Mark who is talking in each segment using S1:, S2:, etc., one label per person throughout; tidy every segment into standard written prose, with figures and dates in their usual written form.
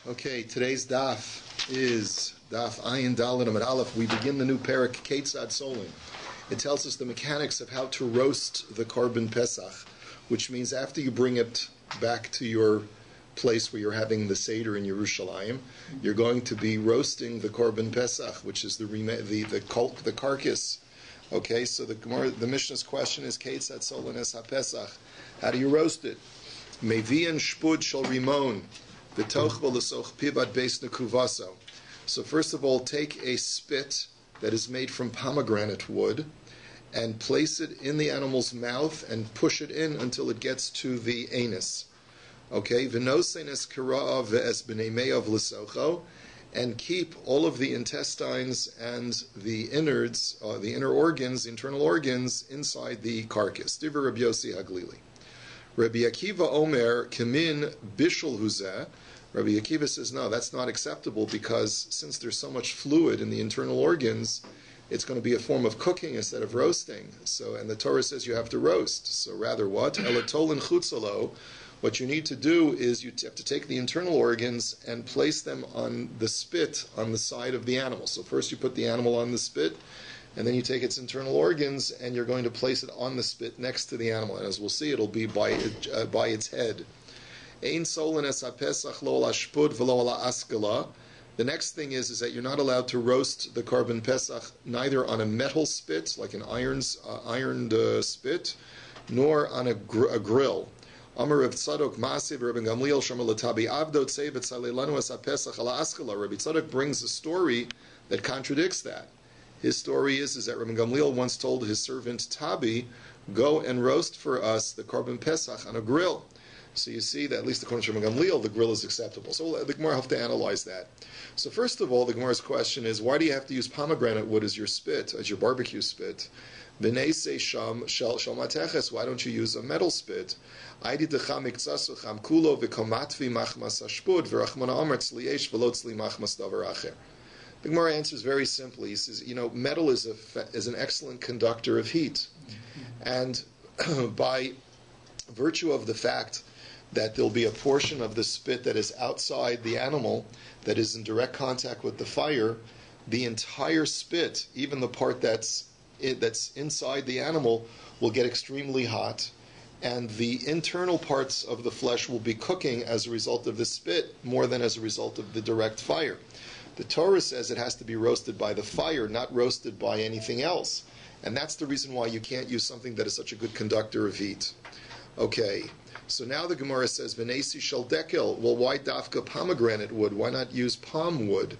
S1: Okay, today's DAF is DAF Ayin Daled Amud Aleph. We begin the new parak Ketzad Solin. It tells us the mechanics of how to roast the Korban Pesach, which means after you bring it back to your place where you're having the Seder in Yerushalayim, you're going to be roasting the Korban Pesach, which is the carcass. Okay, so the Mishnah's question is Ketzad Solin es HaPesach. How do you roast it? Mevian shpud shel rimon. So first of all, take a spit that is made from pomegranate wood and place it in the animal's mouth and push it in until it gets to the anus. Okay, and keep all of the intestines and the innards, the inner organs, internal organs, inside the carcass. Divrei Rabbi Yossi Haglili. Rabbi Akiva Omer Kemin Bishul Huzeh. Rabbi Akiva says, no, that's not acceptable because since there's so much fluid in the internal organs, it's going to be a form of cooking instead of roasting. So, and the Torah says you have to roast. So rather what? Elatolin chutzalo. What you need to do is you have to take the internal organs and place them on the spit on the side of the animal. So first you put the animal on the spit, and then you take its internal organs and you're going to place it on the spit next to the animal. And as we'll see, it'll be by its head. The next thing is that you're not allowed to roast the Korban Pesach neither on a metal spit, like an ironed spit, nor on a grill. Rabbi Tzadok brings a story that contradicts that. His story is that Rabbi Gamliel once told his servant Tabi, go and roast for us the Korban Pesach on a grill. So you see that at least according to Rabbi Gamliel, the grill is acceptable. So the Gemara have to analyze that. So first of all, the Gemara's question is, why do you have to use pomegranate wood as your spit, as your barbecue spit? V'nei se sham shel mateches. Why don't you use a metal spit? Aidi decha mikzasu cham kulo v'komatvi machmas hashpud v'rachmana amar tzli v'lo tzli machmas davar acher. The Gemara answers very simply. He says, metal is an excellent conductor of heat, and by virtue of the fact that there'll be a portion of the spit that is outside the animal that is in direct contact with the fire, the entire spit, even the part that's inside the animal, will get extremely hot, and the internal parts of the flesh will be cooking as a result of the spit more than as a result of the direct fire. The Torah says it has to be roasted by the fire, not roasted by anything else. And that's the reason why you can't use something that is such a good conductor of heat. Okay, so now the Gemara says, V'nesi shel dekel. Well, why dafka pomegranate wood? Why not use palm wood?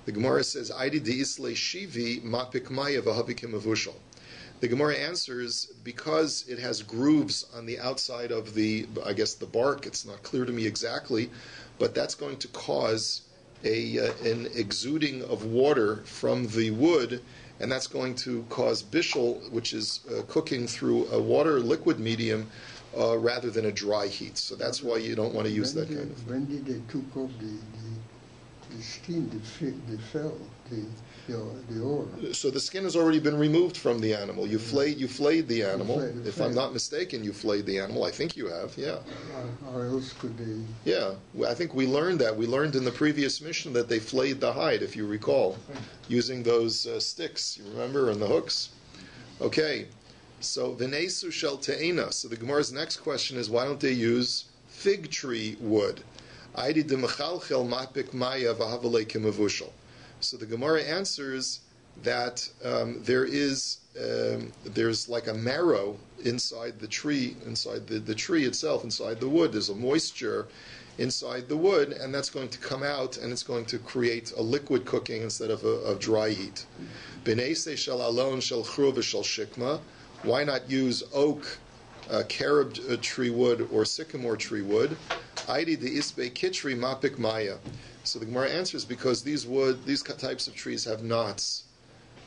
S1: The Gemara says, Aidi de'isle shivi mapik maya v'havikim avushal. The Gemara answers, because it has grooves on the outside of the bark. It's not clear to me exactly, but that's going to cause an exuding of water from the wood, and that's going to cause bishul, which is cooking through a water liquid medium rather than a dry heat. So that's why you don't want to use that kind of.
S2: When did they took off the skin, the fell, the ore?
S1: So the skin has already been removed from the animal. You flayed the animal. If I'm not mistaken, you flayed the animal. I think you have, yeah.
S2: Or else could they?
S1: Yeah, I think we learned that. We learned in the previous mission that they flayed the hide, if you recall, using those sticks, you remember, and the hooks. Okay, so v'nesu shel te'ena. So the Gemara's next question is, why don't they use fig tree wood? Aidi demechalchel mapik maya v'havalei kemavushal. So the Gemara answers that there's like a marrow inside the tree, inside the tree itself, inside the wood. There's a moisture inside the wood, and that's going to come out, and it's going to create a liquid cooking instead of a dry heat. B'neisei shel alon shel chruv shel shikma. Why not use oak, carob tree wood, or sycamore tree wood? Aidi de isbe kitri mapik maya. So the Gemara answers, because these types of trees have knots.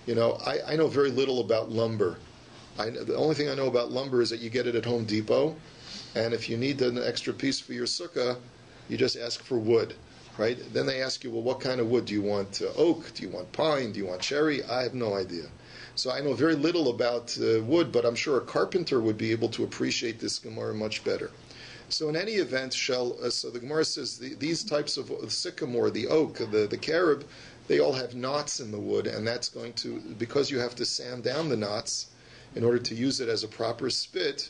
S1: I know very little about lumber. The only thing I know about lumber is that you get it at Home Depot, and if you need an extra piece for your sukkah, you just ask for wood, right? Then they ask you, well, what kind of wood? Do you want oak? Do you want pine? Do you want cherry? I have no idea. So I know very little about wood, but I'm sure a carpenter would be able to appreciate this Gemara much better. So in any event, so the Gemara says these types of sycamore, the oak, the carob, they all have knots in the wood, and that's going to, because you have to sand down the knots in order to use it as a proper spit,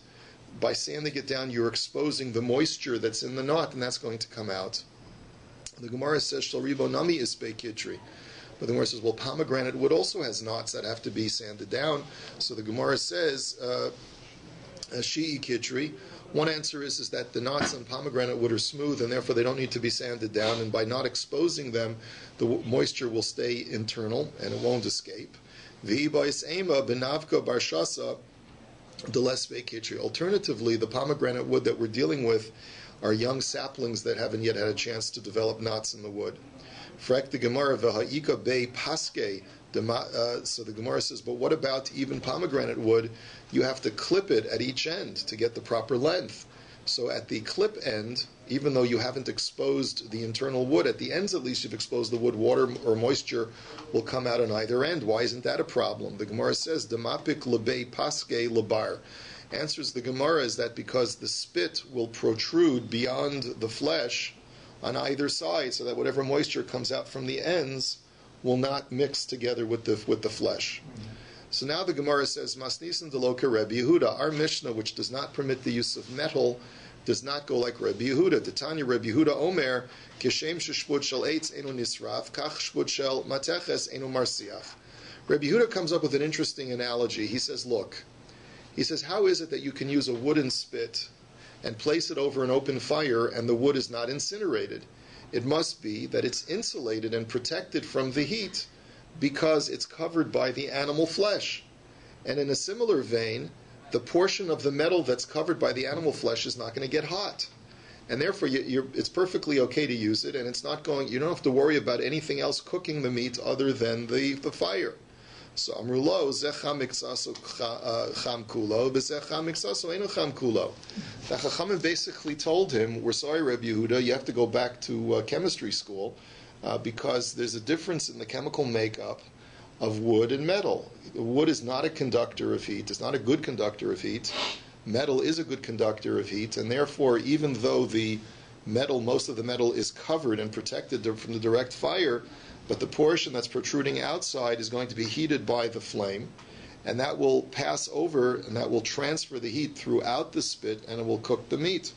S1: by sanding it down, you're exposing the moisture that's in the knot, and that's going to come out. The Gemara says, Shal ribo nami isbei kitri. But the Gemara says, well, pomegranate wood also has knots that have to be sanded down. So the Gemara says, shi'i kitri. One answer is that the knots on pomegranate wood are smooth, and therefore they don't need to be sanded down, and by not exposing them, the moisture will stay internal, and it won't escape. V'ibais ema benavka barshasa delesbe kitri. Alternatively, the pomegranate wood that we're dealing with are young saplings that haven't yet had a chance to develop knots in the wood. Frek the Gemara v'ha'ika bei paske. So the Gemara says, but what about even pomegranate wood? You have to clip it at each end to get the proper length. So at the clip end, even though you haven't exposed the internal wood, at the ends at least you've exposed the wood, water or moisture will come out on either end. Why isn't that a problem? The Gemara says, Demapik lebei paske lebar. Answers the Gemara is that because the spit will protrude beyond the flesh on either side, so that whatever moisture comes out from the ends will not mix together with the flesh. So now the Gemara says, Masnisan deloka Rabbi Yehuda. Our Mishnah, which does not permit the use of metal, does not go like Rabbi Yehuda. Titania Rabbi Yehuda Omer, Kishem sheshput shel eitz enu nisraf, kach shput shel mateches enu marsiach. Rabbi Yehuda comes up with an interesting analogy. He says, look, how is it that you can use a wooden spit and place it over an open fire and the wood is not incinerated? It must be that it's insulated and protected from the heat because it's covered by the animal flesh. And in a similar vein, the portion of the metal that's covered by the animal flesh is not going to get hot. And therefore, it's perfectly okay to use it, and you don't have to worry about anything else cooking the meat other than the fire. So Amrulo, Zecha Miksaso Cham Kulo, Bezecha Miksaso Eno Cham Kulo. The Chachamim basically told him, we're sorry, Rabbi Yehuda, you have to go back to chemistry school because there's a difference in the chemical makeup of wood and metal. Wood is not a conductor of heat, it's not a good conductor of heat. Metal is a good conductor of heat, and therefore, even though most of the metal is covered and protected from the direct fire, but the portion that's protruding outside is going to be heated by the flame, and that will pass over and that will transfer the heat throughout the spit, and it will cook the meat.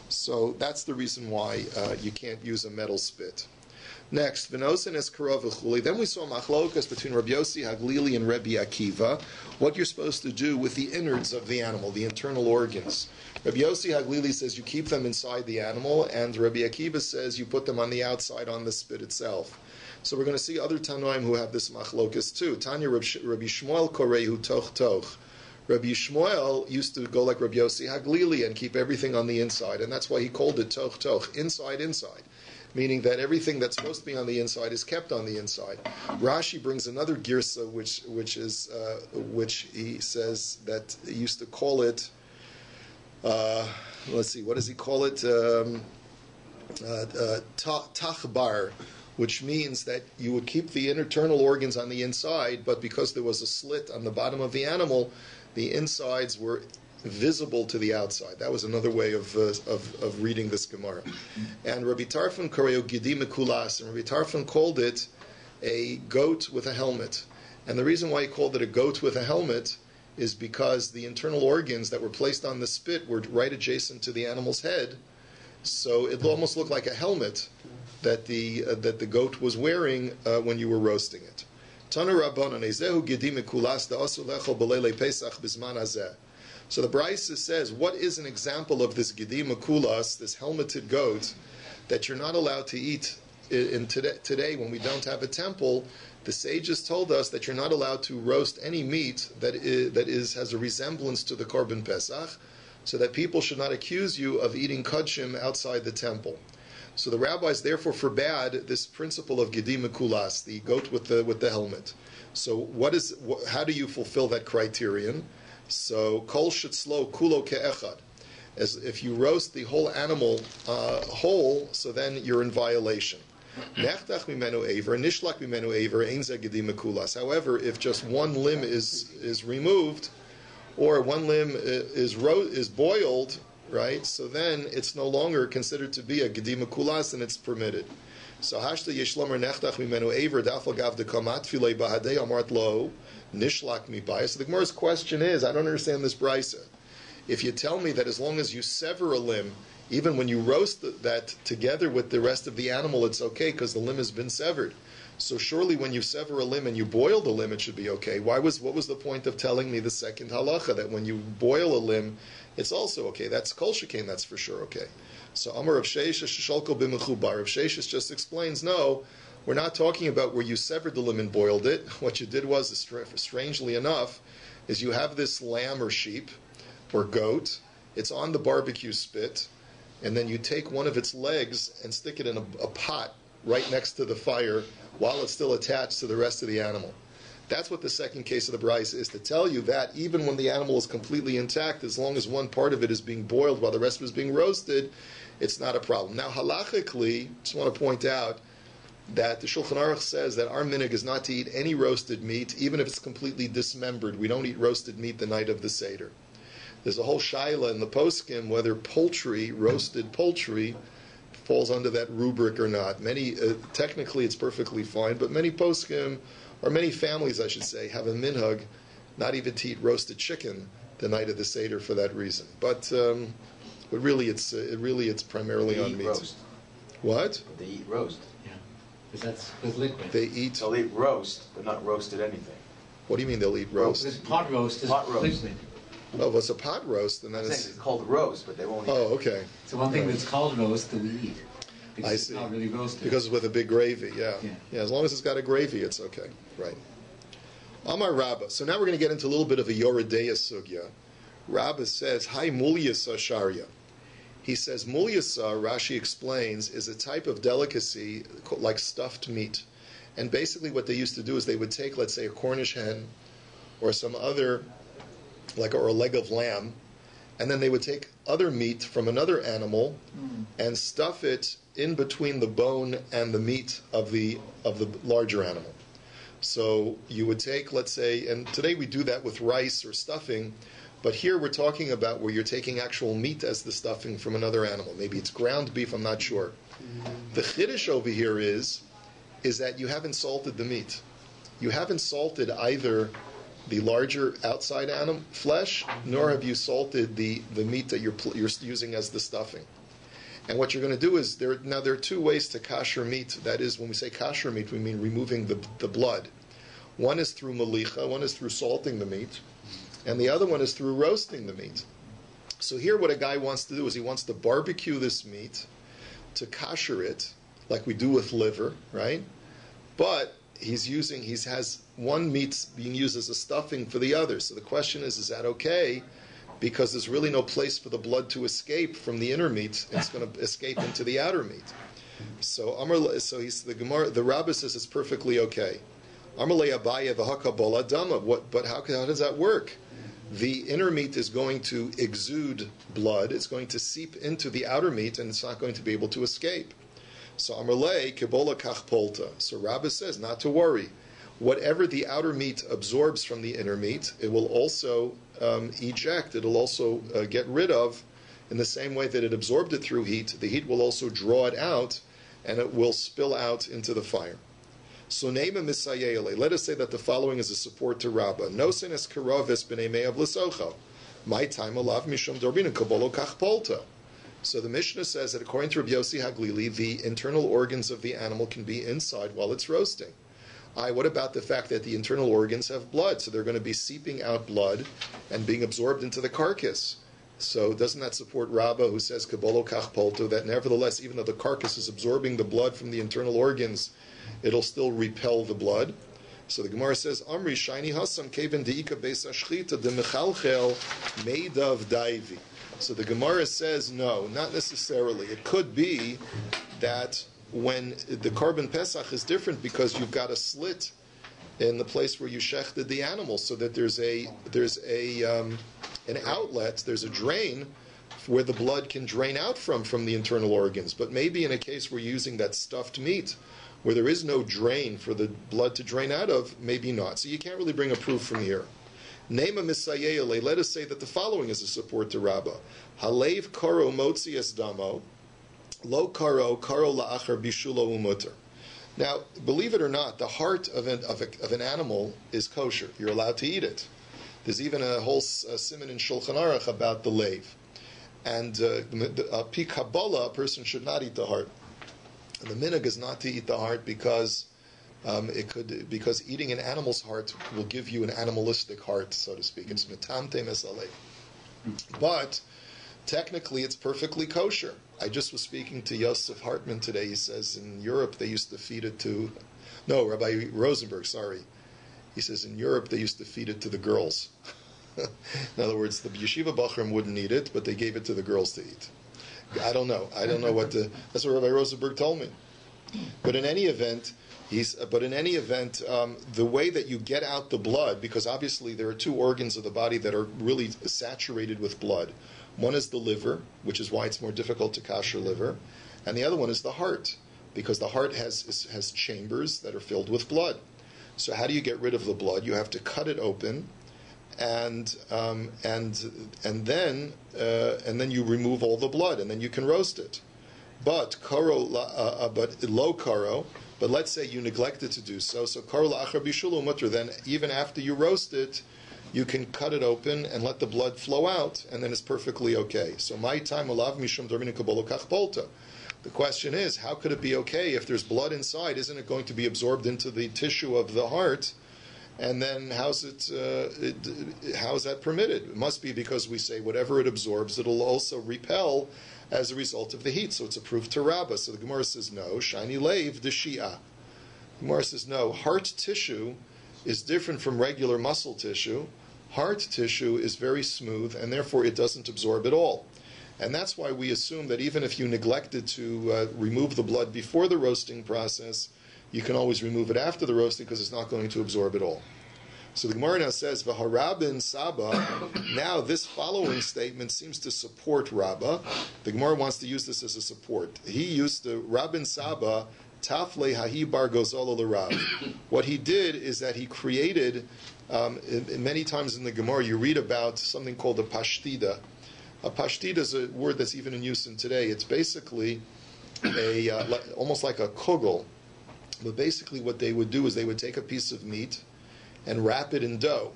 S1: So that's the reason why you can't use a metal spit. Next, V'nosen es karov v'chuli. Then we saw machlokas between Rabbi Yossi Haglili and Rabbi Akiva, what you're supposed to do with the innards of the animal, the internal organs. Rabbi Yossi Haglili says you keep them inside the animal, and Rabbi Akiva says you put them on the outside on the spit itself. So we're going to see other Tanoim who have this machlokas too. Tanya Rabbi Shmuel Korehu Toch Toch. Rabbi Shmuel used to go like Rabbi Yossi Haglili and keep everything on the inside, and that's why he called it Toch Toch, inside, meaning that everything that's supposed to be on the inside is kept on the inside. Rashi brings another girsa, which he says that he used to call it. Let's see, what does he call it? Tachbar, which means that you would keep the internal organs on the inside, but because there was a slit on the bottom of the animal, the insides were visible to the outside. That was another way of reading this Gemara. And Rabbi Tarfon Koreo Gidi Mekulas, and Rabbi Tarfon called it a goat with a helmet. And the reason why he called it a goat with a helmet is because the internal organs that were placed on the spit were right adjacent to the animal's head, so it almost looked like a helmet that the goat was wearing when you were roasting it. Tana Rabbanan Ezehu Gidi Mekulas da'asu lechol b'leilei Pesach bizman hazeh. So the Brisa says, what is an example of this Gidi Mekulas, this helmeted goat, that you're not allowed to eat today when we don't have a temple? The sages told us that you're not allowed to roast any meat that has a resemblance to the Korban Pesach, so that people should not accuse you of eating kudshim outside the temple. So the rabbis therefore forbade this principle of Gidi Mekulas, the goat with the helmet. So how do you fulfill that criterion? So kol shetzlo kulo ke'echad, as if you roast the whole animal whole, so then you're in violation. Nechtach mimenu aver, nishlak mimenu aver, ein ze gedi mekulas. However, if just one limb is removed, or one limb is boiled, right? So then it's no longer considered to be a gedima kulas, and it's permitted. So hashta yeshlomer nechtach mimenu aver dafal gav dekamat filei bahadei amart lo nishlak mi bayis. So the Gemara's question is, I don't understand this brisa. If you tell me that as long as you sever a limb, even when you roast that together with the rest of the animal, it's okay because the limb has been severed. So surely when you sever a limb and you boil the limb, it should be okay. What was the point of telling me the second halacha, that when you boil a limb, it's also okay? That's kol shekain, that's for sure okay. So Amar Rav Sheshes Shalko b'mechubar. Rav Sheshes just explains, no, we're not talking about where you severed the limb and boiled it. What you did was, strangely enough, is you have this lamb or sheep or goat, it's on the barbecue spit, and then you take one of its legs and stick it in a pot right next to the fire while it's still attached to the rest of the animal. That's what the second case of the Bryce is, to tell you that even when the animal is completely intact, as long as one part of it is being boiled while the rest of it is being roasted, it's not a problem. Now, halachically, just want to point out that the Shulchan Aruch says that our minhag is not to eat any roasted meat, even if it's completely dismembered. We don't eat roasted meat the night of the Seder. There's a whole shaila in the poskim whether poultry, roasted poultry, falls under that rubric or not. Many, technically it's perfectly fine, but many poskim, or many families I should say, have a minhag not even to eat roasted chicken the night of the Seder for that reason. But really it's primarily on meat.
S3: Roast.
S1: What?
S3: They eat roast.
S4: Yeah, because that's with liquid.
S3: They'll eat roast, but not roasted anything.
S1: What do you mean they'll eat roast?
S4: Because pot roast is
S3: Pot roast.
S4: liquid.
S1: Oh, well, it's a pot roast, and then
S3: I'm saying
S1: it's...
S3: it's called roast, but they won't eat.
S1: Oh, okay.
S4: So one thing that's called roast that we eat. Because
S1: I
S4: it's
S1: see.
S4: not really roasted.
S1: Because it's with a big gravy, yeah.
S4: Yeah.
S1: As long as it's got a gravy, it's okay. Right. Amar Rabba. So now we're going to get into a little bit of a Yoredeya sugya. Rabba says, Hi mulyasa sharya. He says, mulyasa, Rashi explains, is a type of delicacy like stuffed meat. And basically what they used to do is they would take, let's say, a Cornish hen or some other, or a leg of lamb, and then they would take other meat from another animal and stuff it in between the bone and the meat of the larger animal. So you would take, let's say, and today we do that with rice or stuffing, but here we're talking about where you're taking actual meat as the stuffing from another animal. Maybe it's ground beef, I'm not sure. The chiddush over here is that you haven't salted the meat. You haven't salted either the larger outside animal flesh, nor have you salted the meat that you're using as the stuffing. And what you're going to do is, there are two ways to kasher meat. That is, when we say kasher meat, we mean removing the blood. One is through malicha, one is through salting the meat, and the other one is through roasting the meat. So here what a guy wants to do is he wants to barbecue this meat, to kasher it, like we do with liver, right? But he has one meat being used as a stuffing for the other. So the question is that okay? Because there's really no place for the blood to escape from the inner meat. It's going to escape into the outer meat. So the Gemara, the Rabbi says it's perfectly okay. Amarle Abaye v'hakabola dama. But how does that work? The inner meat is going to exude blood. It's going to seep into the outer meat, and it's not going to be able to escape. So Amarle Kebola Kach Polta. So Rabbi says not to worry. Whatever the outer meat absorbs from the inner meat, it will also eject. It'll also get rid of, in the same way that it absorbed it through heat. The heat will also draw it out, and it will spill out into the fire. So Neima Misayele. Let us say that the following is a support to Rabba. No senes karavis b'nei me'av l'socha. My time alav mishum dorbin kabolo kach polta. So the Mishnah says that according to Rabbi Yossi Haglili, the internal organs of the animal can be inside while it's roasting. What about the fact that the internal organs have blood? So they're going to be seeping out blood and being absorbed into the carcass. So doesn't that support Rabba, who says kabolo kach polto, that nevertheless, even though the carcass is absorbing the blood from the internal organs, it'll still repel the blood? So the Gemara says, Amri shiny hasam keven deika beis ashchita de mechalchel meidav daivi. So the Gemara says, no, not necessarily. It could be that when the Korban Pesach is different because you've got a slit in the place where you shechted the animal, so that there's an outlet, there's a drain where the blood can drain out from the internal organs. But maybe in a case where you're using that stuffed meat, where there is no drain for the blood to drain out of, maybe not. So you can't really bring a proof from here. Nema misayele. Let us say that the following is a support to Rabba. Halev karo motzi es damo, lo karo la'achar bishulo umuter. Now, believe it or not, the heart of an animal is kosher. You're allowed to eat it. There's even a whole siman in Shulchan Aruch about the lave. And pi Kabbalah, a person should not eat the heart. And the minhag is not to eat the heart because eating an animal's heart will give you an animalistic heart, so to speak. It's metamte mesalev. But technically, it's perfectly kosher. I just was speaking to Yosef Hartman today. He says in Europe they used to feed it to, Rabbi Rosenberg, sorry. He says in Europe they used to feed it to the girls. In other words, the yeshiva bachrim wouldn't eat it, but they gave it to the girls to eat. I don't know that's what Rabbi Rosenberg told me. But in any event, the way that you get out the blood, because obviously there are two organs of the body that are really saturated with blood. One is the liver, which is why it's more difficult to kasher liver, and the other one is the heart, because the heart has chambers that are filled with blood. So how do you get rid of the blood? You have to cut it open, and then you remove all the blood, and then you can roast it. But low karo. But let's say you neglected to do so. So karo la'achar bishulu mutter. Then even after you roast it, you can cut it open and let the blood flow out, and then it's perfectly okay. So my time alav mishum dorminu kabolo kach polta. The question is, how could it be okay if there's blood inside? Isn't it going to be absorbed into the tissue of the heart? And then how is that permitted? It must be because we say whatever it absorbs, it'll also repel as a result of the heat. So it's a proof to Rabba. So the Gemara says no. Shiny lave the Shia. The Gemara says no. Heart tissue is different from regular muscle tissue. Heart tissue is very smooth, and therefore it doesn't absorb at all. And that's why we assume that even if you neglected to remove the blood before the roasting process, you can always remove it after the roasting because it's not going to absorb at all. So the Gemara now says, V'harabin Saba. Now this following statement seems to support Rabba. The Gemara wants to use this as a support. He used the Rabin Saba, Tafle Hahi Bar Gozala L'Rav. What he did is that he created, many times in the Gemara you read about something called a pashtida. A pashtida is a word that's even in use in today. It's basically almost like a kugel. But basically what they would do is they would take a piece of meat and wrap it in dough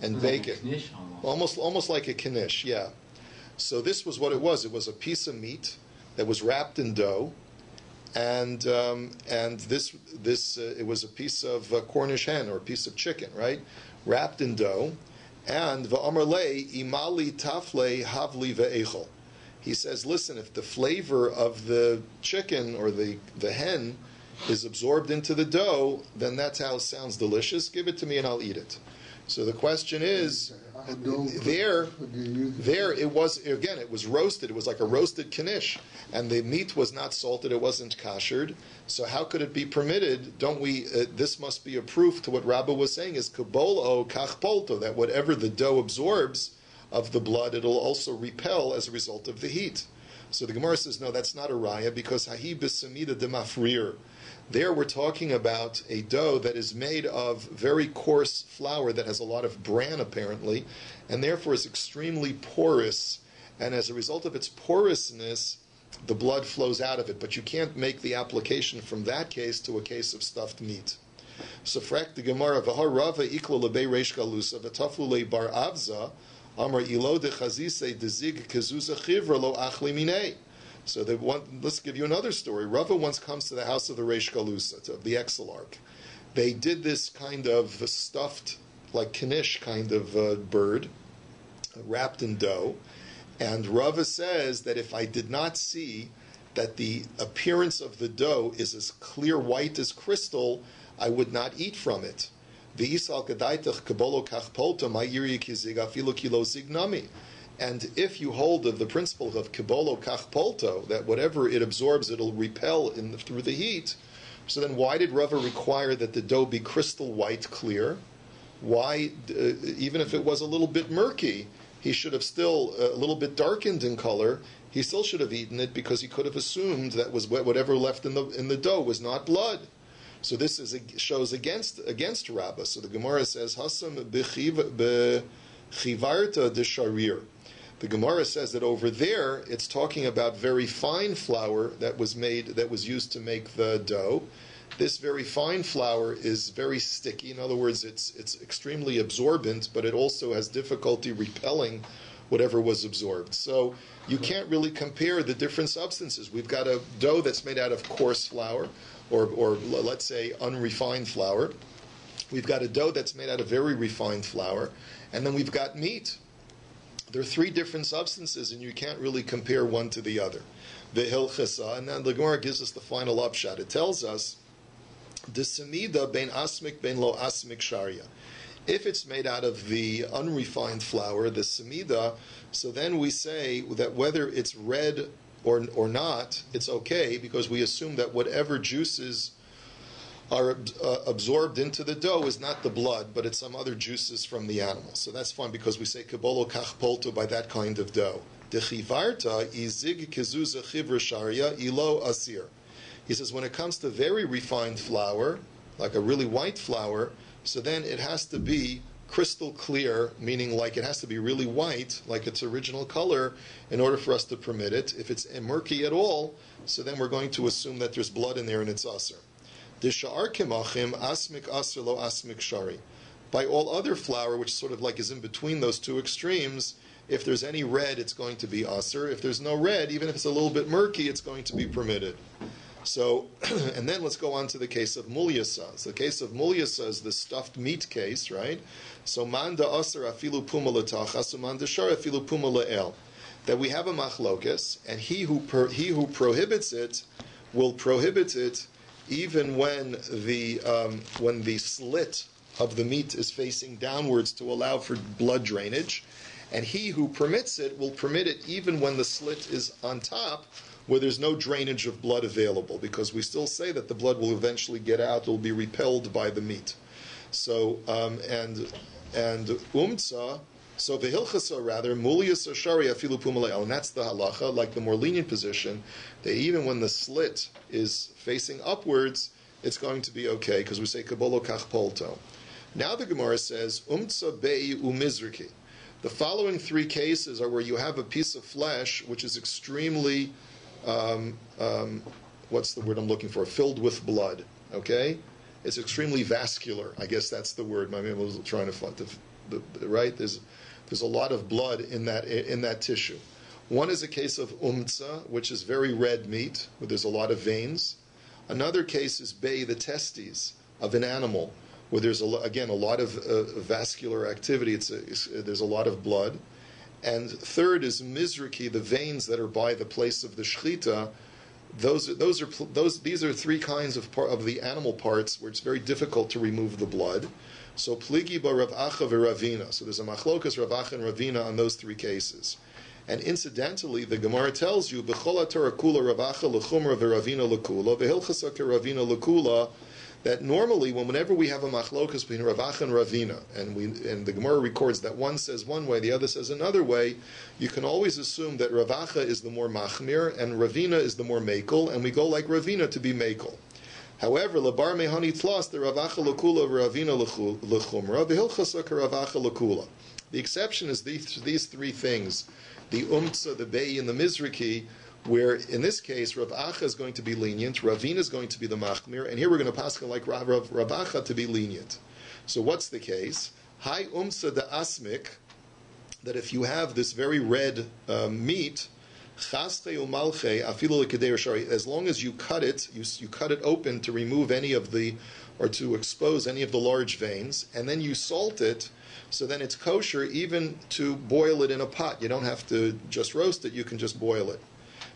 S1: and bake it. Almost like a knish, yeah. So this was what it was. It was a piece of meat that was wrapped in dough, and this it was a piece of Cornish hen or a piece of chicken, right? Wrapped in dough. And v'amarle imali tafle havli ve'echol. He says, listen, if the flavor of the chicken or the hen is absorbed into the dough, then that's how it sounds delicious. Give it to me and I'll eat it. So the question is, there it was, again, it was roasted. It was like a roasted knish. And the meat was not salted. It wasn't kashered. So how could it be permitted? Don't we, this must be a proof to what Rabbi was saying is kabolo kach polto, that whatever the dough absorbs of the blood, it'll also repel as a result of the heat. So the Gemara says, no, that's not a raya, because hahi b'samida de mafrir. There we're talking about a dough that is made of very coarse flour that has a lot of bran apparently, and therefore is extremely porous. And as a result of its porousness, the blood flows out of it. But you can't make the application from that case to a case of stuffed meat. So frak the Gemara, v'har rava ikla lebei reish galusa v'taflu le bar avza amar ilo de chazise de zig kezuza chivra lo achli minei. So let's give you another story. Rava once comes to the house of the Reish Galusa, of the Exilarch. They did this kind of stuffed, like knish kind of bird, wrapped in dough. And Rava says that if I did not see that the appearance of the dough is as clear white as crystal, I would not eat from it. And if you hold of the principle of kibolo kach polto, that whatever it absorbs, it'll repel through the heat, so then why did Rava require that the dough be crystal white clear? Why, even if it was a little bit murky, he should have still, a little bit darkened in color, he still should have eaten it, because he could have assumed that was whatever left in the dough was not blood. So this shows against Rabba. So the Gemara says, Hasam b'chivarta desharir. The Gemara says that over there it's talking about very fine flour that was used to make the dough. This very fine flour is very sticky. In other words, it's extremely absorbent, but it also has difficulty repelling whatever was absorbed. So you can't really compare the different substances. We've got a dough that's made out of coarse flour, or let's say unrefined flour. We've got a dough that's made out of very refined flour, and then we've got meat. There are three different substances, and you can't really compare one to the other. The hilchasa, and then the Gemara gives us the final upshot. It tells us, the semida ben asmik ben lo asmik sharia. If it's made out of the unrefined flour, the semida, so then we say that whether it's red or not, it's okay, because we assume that whatever juices are absorbed into the dough is not the blood, but it's some other juices from the animal. So that's fine, because we say kibolo kach polto by that kind of dough. Dechivarta izig kezuza chivra sharia ilo asir. He says when it comes to very refined flour, like a really white flour, so then it has to be crystal clear, meaning like it has to be really white, like its original color, in order for us to permit it. If it's murky at all, so then we're going to assume that there's blood in there and it's aser. Disha'ar kimachim asmik aser lo asmik shari. By all other flour, which sort of like is in between those two extremes, if there's any red, it's going to be aser. If there's no red, even if it's a little bit murky, it's going to be permitted. So, and then let's go on to the case of mulyasa. So the case of mulyasa is the stuffed meat case, right? So manda aser afilu puma l'tachas, manda shar afilu puma le'el. That we have a machlokes, and he who prohibits it will prohibit it even when the slit of the meat is facing downwards to allow for blood drainage, and he who permits it will permit it even when the slit is on top, where there's no drainage of blood available, because we still say that the blood will eventually get out, it will be repelled by the meat. So, and umtza, so v'hilchasa rather, muliyas shari afilu pumale'el, and that's the halacha, like the more lenient position, that even when the slit is facing upwards, it's going to be okay, because we say kabolo kach polto. Now the Gemara says, umtza bei umizriki. The following three cases are where you have a piece of flesh which is extremely what's the word I'm looking for? Filled with blood. Okay, it's extremely vascular. I guess that's the word. My man was trying to find right. There's a lot of blood in that tissue. One is a case of umtza, which is very red meat, where there's a lot of veins. Another case is bay, the testes of an animal, where there's a lot of vascular activity. There's a lot of blood. And third is mizraki, the veins that are by the place of the shechita. These are three kinds of the animal parts where it's very difficult to remove the blood. So pligi ba Rav Acha v'Ravina. So there's a machlokas Rav Acha and Ravina on those three cases. And incidentally, the Gemara tells you b'chol Torah kula Rav Acha l'chumra v'Ravina l'kula v'hilchasa k'Ravina l'kula. That normally, whenever we have a machlokas between Rav Acha and Ravina, and the Gemara records that one says one way, the other says another way, you can always assume that Rav Acha is the more machmir and Ravina is the more mekel, and we go like Ravina to be mekel. However, labar mehani tlas the Rav Acha l'kula v'Ravina l'chumra v'hilchasa k'Rav Acha l'kula. The exception is these three things: the umtza, the bei, and the mizraki. Where in this case Rav Acha is going to be lenient, Ravina is going to be the machmir, and here we're going to pascha like Rav Acha to be lenient. So what's the case? Hai umsa de asmik, that if you have this very red meat, chaste umalche afilu l'kedei shari, as long as you cut it open to remove any of or to expose any of the large veins, and then you salt it, so then it's kosher even to boil it in a pot. You don't have to just roast it, you can just boil it.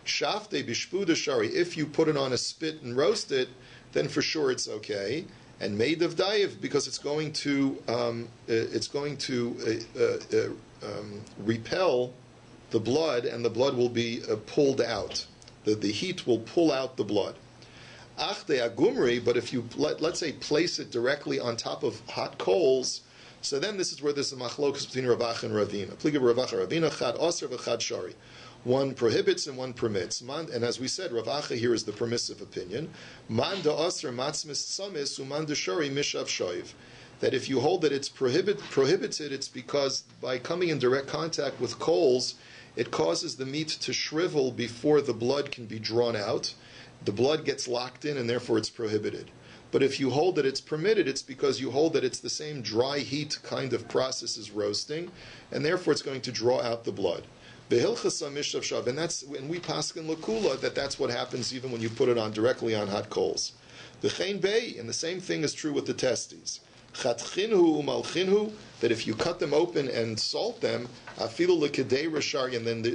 S1: Shafte bishpuda shari, if you put it on a spit and roast it, then for sure it's okay. And made of dayiv, because it's going to repel the blood, and the blood will be pulled out. The heat will pull out the blood. Achte agumri, but if you let's say place it directly on top of hot coals, so then this is where there's a machlokas between Rav Acha and Ravina. Pliga Rav Acha Ravina chad aser v'chad shari. One prohibits and one permits. And as we said, Rav Acha here is the permissive opinion. Man da aser matzmis tsamis uman da shari mishav shoiv. That if you hold that it's prohibited, it's because by coming in direct contact with coals, it causes the meat to shrivel before the blood can be drawn out. The blood gets locked in, and therefore it's prohibited. But if you hold that it's permitted, it's because you hold that it's the same dry heat kind of process as roasting, and therefore it's going to draw out the blood. And we paskin l'kula that's what happens even when you put it on directly on hot coals. And the same thing is true with the testes. That if you cut them open and salt them, then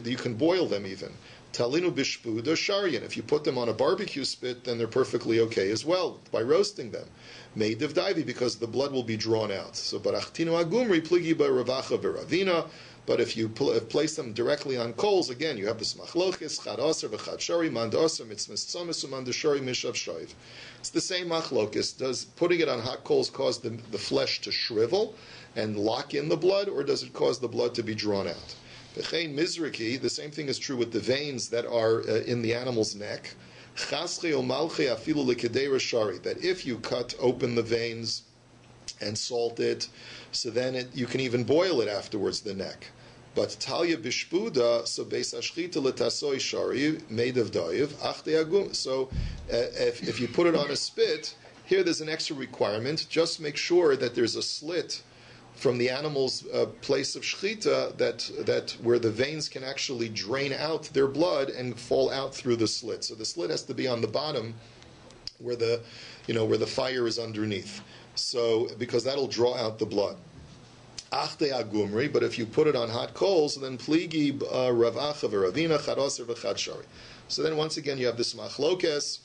S1: you can boil them even. Talinu bishpuda sharyan. If you put them on a barbecue spit, then they're perfectly okay as well by roasting them. Made of divey, because the blood will be drawn out. So barachtinu agumri pligi ravacha v'ravina. But if you place them directly on coals, again you have this machlochis chad aser v'chad shari mand aser mitzvahs tzomis umand shari mishav shoiv. It's the same machlochis. Does putting it on hot coals cause the flesh to shrivel and lock in the blood, or does it cause the blood to be drawn out? Mizraki, the same thing is true with the veins that are in the animal's neck. That if you cut open the veins and salt it, so then you can even boil it afterwards, the neck. But talya bishpuda, so beis ashchita letasoi shari, made of dayiv, achte agum. So if you put it on a spit, here there's an extra requirement. Just make sure that there's a slit from the animal's place of shchita, that where the veins can actually drain out their blood and fall out through the slit. So the slit has to be on the bottom, where the fire is underneath. So because that'll draw out the blood. Achte agumri, but if you put it on hot coals, then pligi ravacha v'ravina chadoser v'chad shari. So then once again you have this machlokes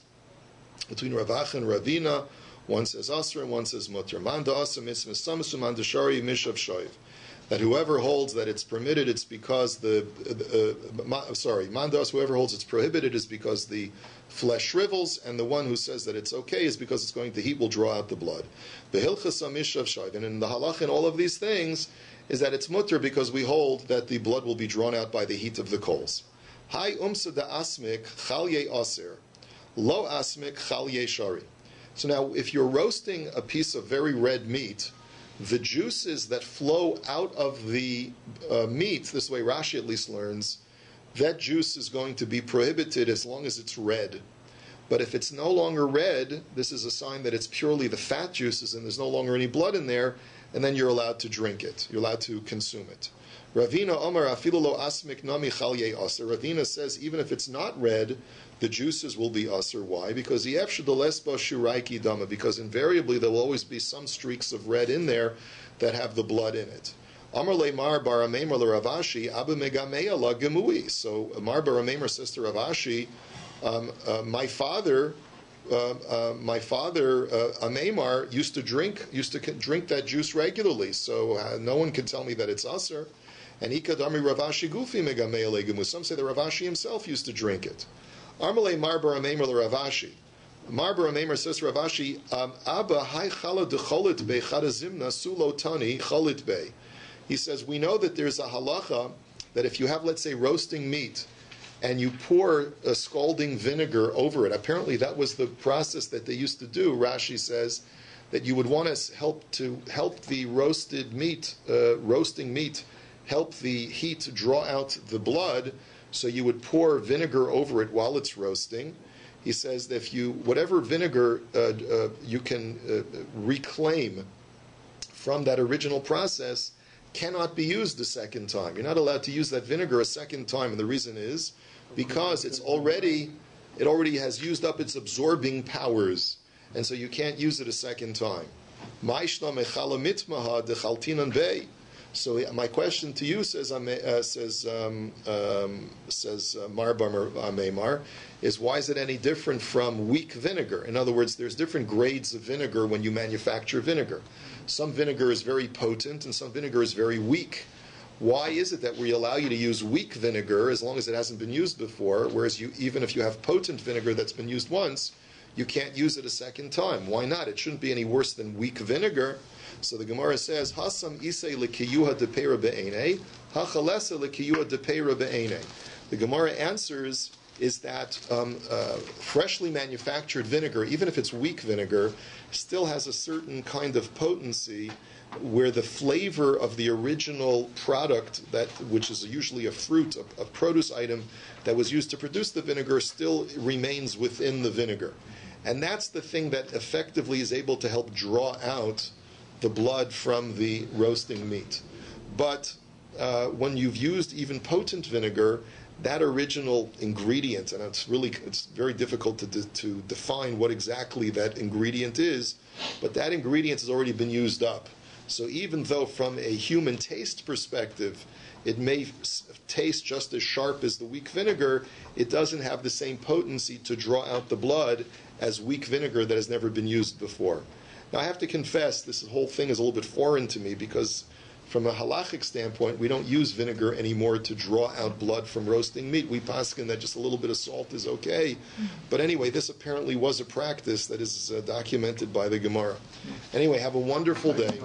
S1: between ravacha and ravina. One says asra and one says mutter. Manda asra mitzvah samasu manda shari mishav shoiv. That whoever holds that it's permitted, it's because manda asra, whoever holds it's prohibited is because the flesh shrivels, and the one who says that it's okay is because the heat will draw out the blood. And in the halach in all of these things is that it's mutter because we hold that the blood will be drawn out by the heat of the coals. Hai umsa da asmik chalye aser, lo asmik chalye shari. So now, if you're roasting a piece of very red meat, the juices that flow out of the meat, this way Rashi at least learns, that juice is going to be prohibited as long as it's red. But if it's no longer red, this is a sign that it's purely the fat juices and there's no longer any blood in there, and then you're allowed to drink it. You're allowed to consume it. Ravina Omar afilu lo asmik nami chalye aser. Ravina says even if it's not red, the juices will be aser. Why? Because because invariably there will always be some streaks of red in there that have the blood in it. Amar le'mar bar ameimar l'Ravashi abu megameya la gemui. So Mar bar ameimar says to Ravashi, my father Ameimar used to drink that juice regularly. So no one can tell me that it's aser. And ikadami Ravashi gufi megameya le gemu. Some say that Ravashi himself used to drink it. Armalei Marbar Ameimar Ravashi. Marbar Ameimar says to Ravashi, Abba hai chala decholit be chadazimna sulo tani cholit be. He says, we know that there's a halacha that if you have, let's say, roasting meat, and you pour a scalding vinegar over it, apparently that was the process that they used to do. Rashi says that you would want to help the roasting meat, help the heat draw out the blood. So you would pour vinegar over it while it's roasting. He says that if whatever vinegar you can reclaim from that original process cannot be used a second time. You're not allowed to use that vinegar a second time, and the reason is because it already has used up its absorbing powers, and so you can't use it a second time. So my question to you, says Marbar Ameimar, is why is it any different from weak vinegar? In other words, there's different grades of vinegar when you manufacture vinegar. Some vinegar is very potent and some vinegar is very weak. Why is it that we allow you to use weak vinegar as long as it hasn't been used before, whereas even if you have potent vinegar that's been used once, you can't use it a second time? Why not? It shouldn't be any worse than weak vinegar. So the Gemara says, Hasam isei lekiyuha depeira be'enei, hachalesa lekiyuha depeira be'enei. The Gemara answers is that freshly manufactured vinegar, even if it's weak vinegar, still has a certain kind of potency where the flavor of the original product, which is usually a fruit, a produce item that was used to produce the vinegar, still remains within the vinegar. And that's the thing that effectively is able to help draw out the blood from the roasting meat. But when you've used even potent vinegar, that original ingredient, and it's very difficult to define what exactly that ingredient is, but that ingredient has already been used up. So even though from a human taste perspective, it may taste just as sharp as the weak vinegar, it doesn't have the same potency to draw out the blood as weak vinegar that has never been used before. Now I have to confess, this whole thing is a little bit foreign to me because from a halachic standpoint, we don't use vinegar anymore to draw out blood from roasting meat. We paskin that just a little bit of salt is okay. But anyway, this apparently was a practice that is documented by the Gemara. Anyway, have a wonderful day.